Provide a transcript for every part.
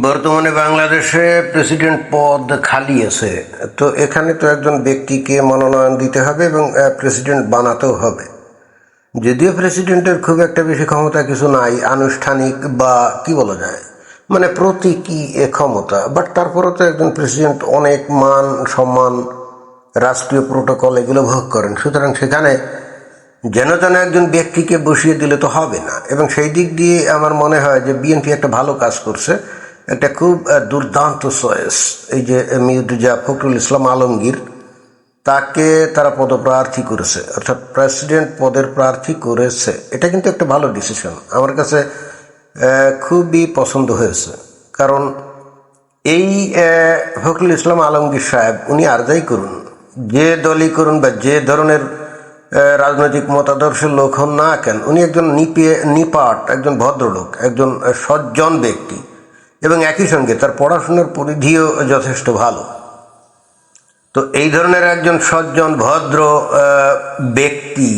বর্তমানে বাংলাদেশে প্রেসিডেন্ট পদ খালি আছে। তো এখানে তো একজন ব্যক্তিকে মনোনয়ন দিতে হবে এবং প্রেসিডেন্ট বানাতেও হবে। যদিও প্রেসিডেন্টের খুব একটা বেশি ক্ষমতা কিছু নাই, আনুষ্ঠানিক বা কি বলা যায়, মানে প্রতীকী ক্ষমতা, বাট তারপরেও তো একজন প্রেসিডেন্ট অনেক মান সম্মান, রাষ্ট্রীয় প্রোটোকল এগুলো ভোগ করেন। সুতরাং সেখানে যেন তেন একজন ব্যক্তিকে বসিয়ে দিলে তো হবে না। এবং সেই দিক দিয়ে আমার মনে হয় যে বিএনপি একটা ভালো কাজ করছে, একটা খুব দুর্দান্ত চয়েস। এই যে মির্জা ফখরুল ইসলাম আলমগীর, তাকে তারা পদপ্রার্থী করেছে, অর্থাৎ প্রেসিডেন্ট পদের প্রার্থী করেছে। এটা কিন্তু একটা ভালো ডিসিশন, আমার কাছে খুবই পছন্দ হয়েছে। কারণ এই ফখরুল ইসলাম আলমগীর সাহেব, উনি আর যাই করুন, যে দলই করুন বা যে ধরনের রাজনৈতিক মতাদর্শের লোক হন না কেন, উনি একজন নিপাট, একজন ভদ্রলোক, একজন সজ্জন ব্যক্তি, এবং একই সঙ্গে তার পড়াশোনার পরিধিও যথেষ্ট ভালো। তো এই ধরনের একজন সজ্জন ভদ্র ব্যক্তি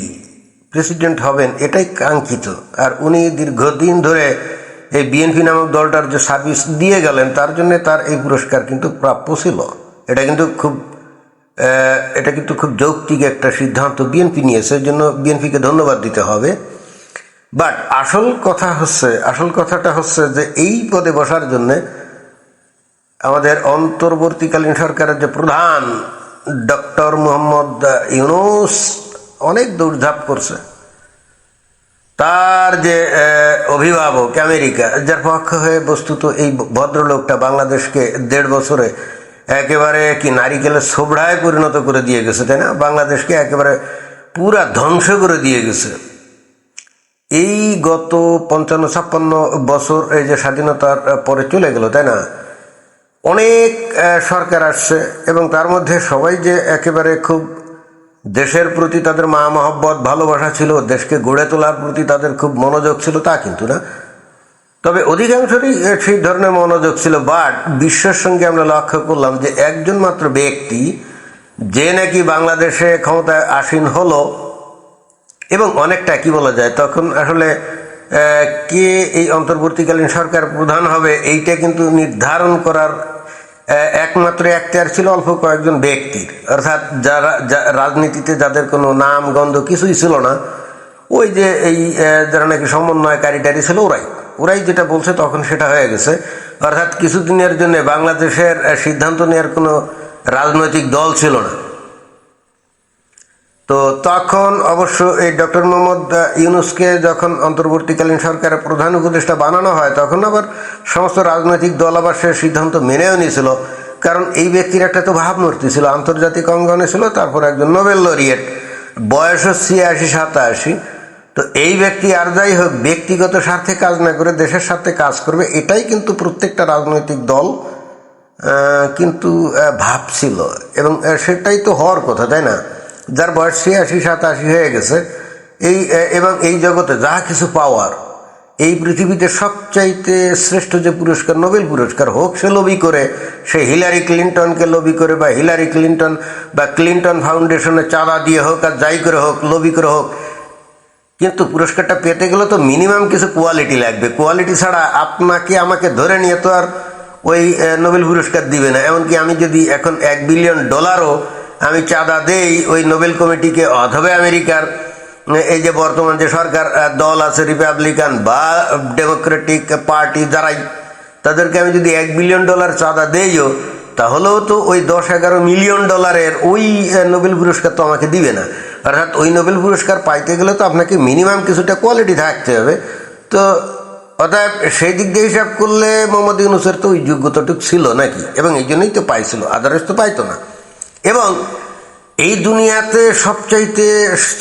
প্রেসিডেন্ট হবেন, এটাই কাঙ্ক্ষিত। আর উনি দীর্ঘদিন ধরে এই বিএনপি নামক দলটার যে সার্ভিস দিয়ে গেলেন, তার জন্য তার এই পুরস্কার কিন্তু প্রাপ্য ছিল। এটা কিন্তু খুব যৌক্তিক একটা সিদ্ধান্ত বিএনপি নিয়েছে, এর জন্য বিএনপিকে ধন্যবাদ দিতে হবে। বাট আসল কথাটা হচ্ছে যে এই পদে বসার জন্যে আমাদের অন্তর্বর্তীকালীন সরকারের যে প্রধান ডক্টর মোহাম্মদ ইউনূস অনেক দৌড়ঝাঁপ করছে। তার যে অভিভাবক আমেরিকা, যার পক্ষ হয়ে বস্তুত এই ভদ্রলোকটা বাংলাদেশকে 1.5 বছরে একেবারে কি নারিকেলের ছোবড়ায় পরিণত করে দিয়ে গেছে, তাই না? বাংলাদেশকে একেবারে পুরা ধ্বংস করে দিয়ে গেছে। এই গত 55-56 বছর এই যে স্বাধীনতার পরে চলে গেল, তাই না? অনেক সরকার আসছে এবং তার মধ্যে সবাই যে একেবারে খুব দেশের প্রতি তাদের মহব্বত ভালোবাসা ছিল, দেশকে গড়ে তোলার প্রতি তাদের খুব মনোযোগ ছিল, তা কিন্তু না। তবে অধিকাংশই সেই ধরনের মনোযোগ ছিল। বাট বিশ্বের সঙ্গে আমরা লক্ষ্য করলাম যে একজন মাত্র ব্যক্তি যে নাকি বাংলাদেশে ক্ষমতায় আসীন হলো, এবং অনেকটা কি বলা যায়, তখন আসলে কে এই অন্তর্বর্তীকালীন সরকার প্রধান হবে এইটা কিন্তু নির্ধারণ করার একমাত্র এখতিয়ার ছিল অল্প কয়েকজন ব্যক্তির। অর্থাৎ রাজনীতিতে যাদের কোনো নাম গন্ধ কিছুই ছিল না, ওই যে এই যারা নাকি সমন্বয়কারীটারি ছিল, ওরাই যেটা বলছে তখন সেটা হয়ে গেছে। অর্থাৎ কিছুদিনের জন্য বাংলাদেশের সিদ্ধান্ত নেওয়ার কোনো রাজনৈতিক দল ছিল না। তো তখন অবশ্য এই ডক্টর মোহাম্মদ ইউনূসকে যখন অন্তর্বর্তীকালীন সরকারের প্রধান উপদেষ্টা বানানো হয়, তখন আবার সমস্ত রাজনৈতিক দল আবার সে সিদ্ধান্ত মেনেও নিয়েছিল। কারণ এই ব্যক্তির একটা তো ভাবমূর্তি ছিল, আন্তর্জাতিক অঙ্গনে ছিল, তারপর একজন নোবেল লরিয়েট, বয়স 86-87। তো এই ব্যক্তি আর যাই হোক, ব্যক্তিগত স্বার্থে কাজ না করে দেশের স্বার্থে কাজ করবে, এটাই কিন্তু প্রত্যেকটা রাজনৈতিক দল কিন্তু ভাবছিল, এবং সেটাই তো হওয়ার কথা, তাই না? যার বয়স 86-87 হয়ে গেছে, এবং এই জগতে যা কিছু পাওয়ার, এই পৃথিবীতে সবচাইতে শ্রেষ্ঠ যে পুরস্কার, নোবেল পুরস্কার, হোক সে লবি করে, সে হিলারি ক্লিন্টনকে লবি করে, বা হিলারি ক্লিন্টন বা ক্লিন্টন ফাউন্ডেশনে চাঁদা দিয়ে হোক, আর যাই করে হোক, লবি করে হোক, কিন্তু পুরস্কারটা পেতে গেলে তো মিনিমাম কিছু কোয়ালিটি লাগবে। কোয়ালিটি ছাড়া আপনাকে আমাকে ধরে নিয়ে তো আর ওই নোবেল পুরস্কার দিবে না। এমনকি আমি যদি এখন $1 বিলিয়ন আমি চাঁদা দেই ওই নোবেল কমিটিকে, অথবা আমেরিকার এই যে বর্তমান যে সরকার দল আছে, রিপাবলিকান বা ডেমোক্রেটিক পার্টি, যারাই, তাদেরকে আমি যদি $1 বিলিয়ন চাঁদা দেইও, তাহলেও তো ওই $10-11 মিলিয়ন ওই নোবেল পুরস্কার তো আমাকে দিবে না। অর্থাৎ ওই নোবেল পুরস্কার পাইতে গেলে তো আপনাকে মিনিমাম কিছুটা কোয়ালিটি থাকতে হবে। তো অতএব সেই দিক দিয়ে হিসাব করলে মোহাম্মদ ইউনূসের তো ওই যোগ্যতাটুকু ছিল নাকি, এবং এই জন্যই তো পাইছিল, আদারওয়াইজ তো পাইতো না। এবং এই দুনিয়াতে সবচাইতে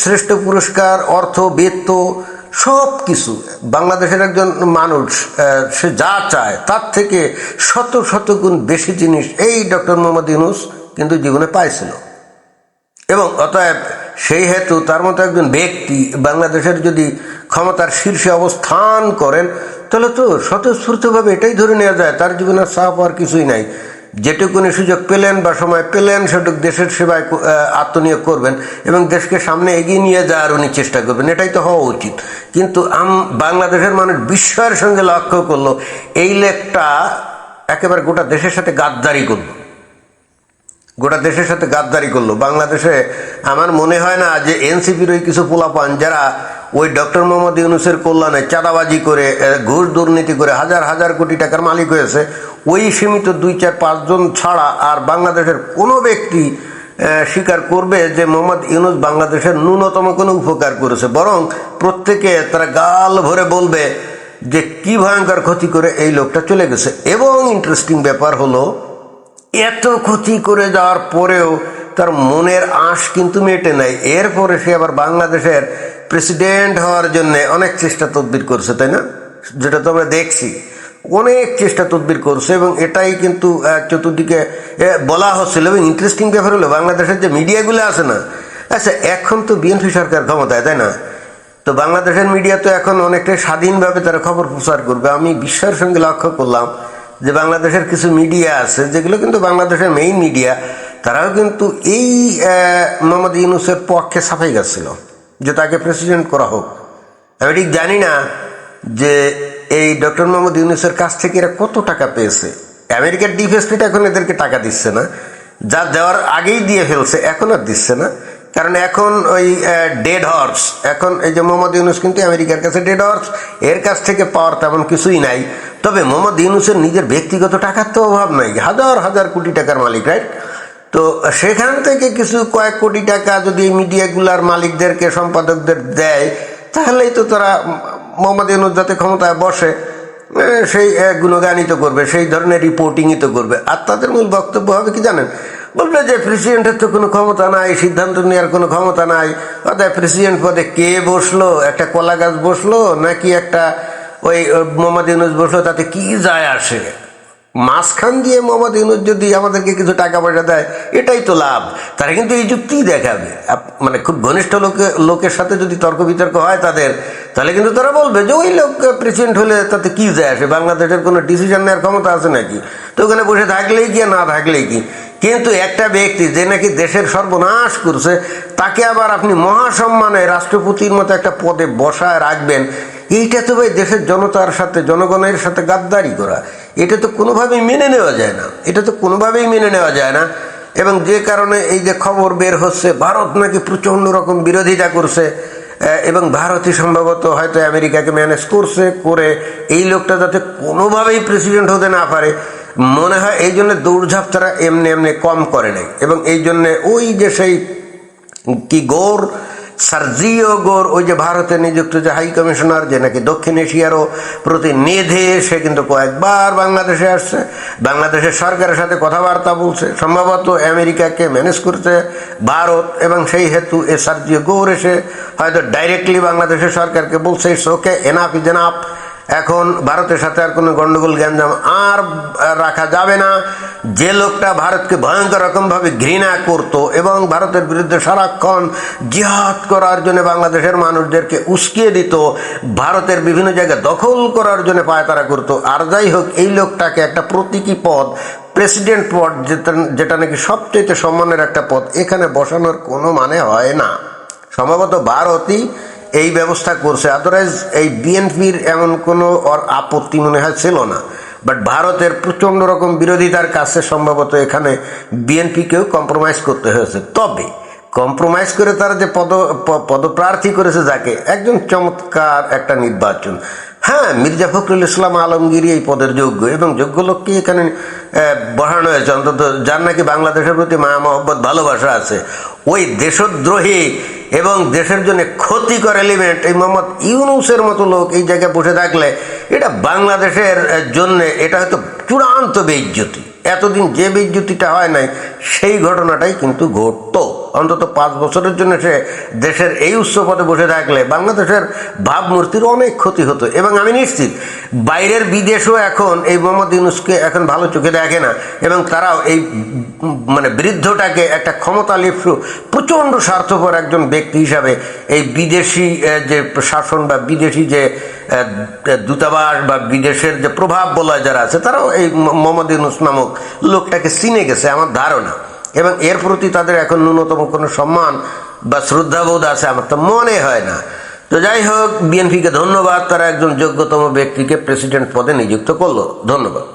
শ্রেষ্ঠ পুরস্কার, অর্থ, বেত্ত, সব কিছু বাংলাদেশের একজন মানুষ সে যা চায় তার থেকে শত গুণ বেশি জিনিস এই ডক্টর মোহাম্মদ ইউনূস কিন্তু জীবনে পাইছিল। এবং অতএব সেই হেতু তার মতো একজন ব্যক্তি বাংলাদেশের যদি ক্ষমতার শীর্ষে অবস্থান করেন, তাহলে তো স্বতঃস্ফূর্তভাবে এটাই ধরে নেওয়া যায় তার জীবনে চাপ আর কিছুই নাই। যেটুকুনি সুযোগ পেলেন বা সময় পেলেন, সেটুকু দেশের সেবায় আত্মনিয়োগ করবেন এবং দেশকে সামনে এগিয়ে নিয়ে যাওয়ার উনি চেষ্টা করবেন, এটাই তো হওয়া উচিত। কিন্তু বাংলাদেশের মানুষ বিস্ময়ের সঙ্গে লক্ষ্য করলো এই লোকটা একেবারে গোটা দেশের সাথে গাদ্দারি করলো, গোটা দেশের সাথে গাদ্দারি করলো। বাংলাদেশে আমার মনে হয় না যে এনসিপির ওই কিছু পোলাপান যারা ওই ডক্টর মোহাম্মদ ইউনূসের কল্যাণে চাঁদাবাজি করে, ঘুষ দুর্নীতি করে হাজার হাজার কোটি টাকার মালিক হয়েছে, ওই সীমিত 2-4-5 জন ছাড়া আর বাংলাদেশের কোনো ব্যক্তি স্বীকার করবে যে মোহাম্মদ ইউনূস বাংলাদেশের ন্যূনতম কোনো উপকার করেছে। বরং প্রত্যেকে তারা গাল ভরে বলবে যে কি ভয়ঙ্কর ক্ষতি করে এই লোকটা চলে গেছে। এবং ইন্টারেস্টিং ব্যাপার হলো, এত ক্ষতি করে যাওয়ার পরেও তার মনের আশ কিন্তু মেটে নাই। এরপরে সে আবার বাংলাদেশের প্রেসিডেন্ট হওয়ার জন্য অনেক চেষ্টা তদবির করছে, তাই না? যেটা তো আমরা দেখছি, অনেক চেষ্টা তদবির করছে এবং এটাই কিন্তু চতুর্দিকে বলা হচ্ছিল। এবং ইন্টারেস্টিং ব্যাপার হলো, বাংলাদেশের যে মিডিয়াগুলো আছে না, আচ্ছা এখন তো বিএনপি সরকার ক্ষমতায়, তাই না? তো বাংলাদেশের মিডিয়া তো এখন অনেকটাই স্বাধীনভাবে তারা খবর প্রচার করবে। আমি বিশ্বের সঙ্গে লক্ষ্য করলাম যে বাংলাদেশের কিছু মিডিয়া আছে যেগুলো কিন্তু বাংলাদেশের মেইন মিডিয়া, তারাও কিন্তু এই মোহাম্মদ ইউনূসের পক্ষে সাফাই গাচ্ছিল যে তাকে প্রেসিডেন্ট করা হোক। আমি ঠিক জানি না যে এই ডক্টর মোহাম্মদ ইউনূসের কাছ থেকে এরা কত টাকা পেয়েছে। আমেরিকার ডিপ স্টেট এখন এদেরকে টাকা দিচ্ছে না, যা দেওয়ার আগেই দিয়ে ফেলছে, এখন আর দিচ্ছে না। কারণ এখন ওই ডেড হর্স, এখন এই যে মোহাম্মদ ইউনূস কিন্তু আমেরিকার কাছে ডেড হর্স, এর কাছ থেকে পাওয়ার তেমন কিছুই নাই। তবে মোহাম্মদ ইউনূসের নিজের ব্যক্তিগত টাকার তো অভাব নাই, হাজার হাজার কোটি টাকার মালিক, রাইট? তো সেখান থেকে কিছু কয়েক কোটি টাকা যদি এই মিডিয়াগুলার মালিকদেরকে, সম্পাদকদের দেয়, তাহলেই তো তারা মোহাম্মদ ইউনূস যাতে ক্ষমতায় বসে সেই গুণগানিত করবে, সেই ধরনের রিপোর্টিংই তো করবে। আর তাদের মূল বক্তব্য হবে কি জানেন? বলবে যে প্রেসিডেন্টের তো কোনো ক্ষমতা নাই, সিদ্ধান্ত নেওয়ার কোনো ক্ষমতা নাই, অর্থাৎ প্রেসিডেন্ট পদে কে বসলো, একটা কলা গাছ বসলো নাকি একটা ওই মোহাম্মদ ইউনূস বসলো, তাতে কি যায় আসে? মাঝখান দিয়ে মোহাম্মদ ইউনূস যদি আমাদেরকে কিছু টাকা পয়সা দেয়, এটাই তো লাভ। তারা কিন্তু এই যুক্তিই দেখাবে। মানে খুব ঘনিষ্ঠ লোকের সাথে যদি তর্ক বিতর্ক হয় তাদের, তাহলে কিন্তু তারা বলবে যে ওই লোক প্রেসিডেন্ট হলে তাতে কি যায় আসে, বাংলাদেশের কোনো ডিসিশন নেওয়ার ক্ষমতা আছে নাকি? তো ওখানে বসে থাকলেই কি না থাকলেই কি? কিন্তু একটা ব্যক্তি যে নাকি দেশের সর্বনাশ করছে, তাকে আবার আপনি মহাসম্মানে রাষ্ট্রপতির মতো একটা পদে বসায় রাখবেন, এইটা তো ভাই দেশের জনতার সাথে, জনগণের সাথে গাদ্দারি করা। এটা তো কোনোভাবেই মেনে নেওয়া যায় না, এটা তো কোনোভাবেই মেনে নেওয়া যায় না। এবং যে কারণে এই যে খবর বের হচ্ছে, ভারত নাকি প্রচণ্ড রকম বিরোধিতা করছে এবং ভারতই সম্ভবত হয়তো আমেরিকাকে ম্যানেজ করছে, করে এই লোকটা যাতে কোনোভাবেই প্রেসিডেন্ট হতে না পারে, মনে হয় এই জন্য দৌড়ঝাঁপ তারা এমনি এমনি কম করে নাই। এবং এই জন্যে ওই যে সেই কি সার্জিও গোর, ওই যে ভারতে নিযুক্ত যে হাই কমিশনার, যে নাকি দক্ষিণ এশিয়ারও প্রতিনিধি, সে কিন্তু কয়েকবার বাংলাদেশে আসছে, বাংলাদেশের সরকারের সাথে কথাবার্তা বলছে, সম্ভবত আমেরিকাকে ম্যানেজ করছে ভারত। এবং সেই হেতু এ সার্জিও গোর এসে হয়তো ডাইরেক্টলি বাংলাদেশের সরকারকে বলছে it's okay, enough is enough, এখন ভারতের সাথে আর কোনো গন্ডগোল গ্যাঞ্জাম আর রাখা যাবে না। যে লোকটা ভারতকে ভয়ঙ্কর রকমভাবে ঘৃণা করত এবং ভারতের বিরুদ্ধে সারাক্ষণ জিহাদ করার জন্য বাংলাদেশের মানুষদেরকে উস্কিয়ে দিত, ভারতের বিভিন্ন জায়গায় দখল করার জন্য পায়তারা করতো, আর যাই হোক এই লোকটাকে একটা প্রতীকী পদ, প্রেসিডেন্ট পদ, যেটা নাকি সবচেয়ে সম্মানের একটা পদ, এখানে বসানোর কোনো মানে হয় না। সম্ভবত ভারতই এই ব্যবস্থা করছে, আদারওয়াইজ এই বিএনপির এমন কোনো আপত্তি মনে হয় ছিল না। বাট ভারতের প্রচণ্ড রকম বিরোধিতার কাছে সম্ভবত এখানে বিএনপিকেও কম্প্রোমাইজ করতে হয়েছে। তবে কম্প্রোমাইজ করে তারা যে পদপ্রার্থী করেছে, যাকে একজন চমৎকার একটা নির্বাচন। হ্যাঁ, মির্জা ফখরুল ইসলাম আলমগীর এই পদের যোগ্য এবং যোগ্য লোককে এখানে বসানো হয়েছে, অন্তত যার নাকি বাংলাদেশের প্রতি মায়া মহব্বত, ভালোবাসা আছে। ওই দেশদ্রোহী এবং দেশের জন্য ক্ষতিকর এলিমেন্ট এই মোহাম্মদ ইউনূসের মতো লোক এই জায়গায় বসে থাকলে এটা বাংলাদেশের জন্য এটা হয়তো চূড়ান্ত বেইজ্জতি। এতদিন যে বেইজ্জতিটা হয় নাই, সেই ঘটনাটাই কিন্তু ঘটতো। অন্তত 5 বছরের জন্য সে দেশের এই উচ্চ পদে বসে থাকলে বাংলাদেশের ভাবমূর্তির অনেক ক্ষতি হতো। এবং আমি নিশ্চিত বাইরের বিদেশও এখন এই মোহাম্মদ ইউনূসকে এখন ভালো চোখে দেখে না, এবং তারাও এই মানে বৃদ্ধটাকে একটা ক্ষমতালিপ্ত প্রচণ্ড স্বার্থপর একজন ব্যক্তি হিসাবে এই বিদেশি যে শাসন বা বিদেশি যে দূতাবাস বা বিদেশের যে প্রভাব বলয় যারা আছে, তারাও এই মোহাম্মদ ইউনূস নামক লোকটাকে চিনে গেছে আমার ধারণা। এবং এর প্রতি তাদের এখন ন্যূনতম কোনো সম্মান বা শ্রদ্ধাবোধ আছে আমার তো মনে হয় না। তো যাই হোক, বিএনপিকে ধন্যবাদ, তারা একজন যোগ্যতম ব্যক্তিকে প্রেসিডেন্ট পদে নিযুক্ত করলো। ধন্যবাদ।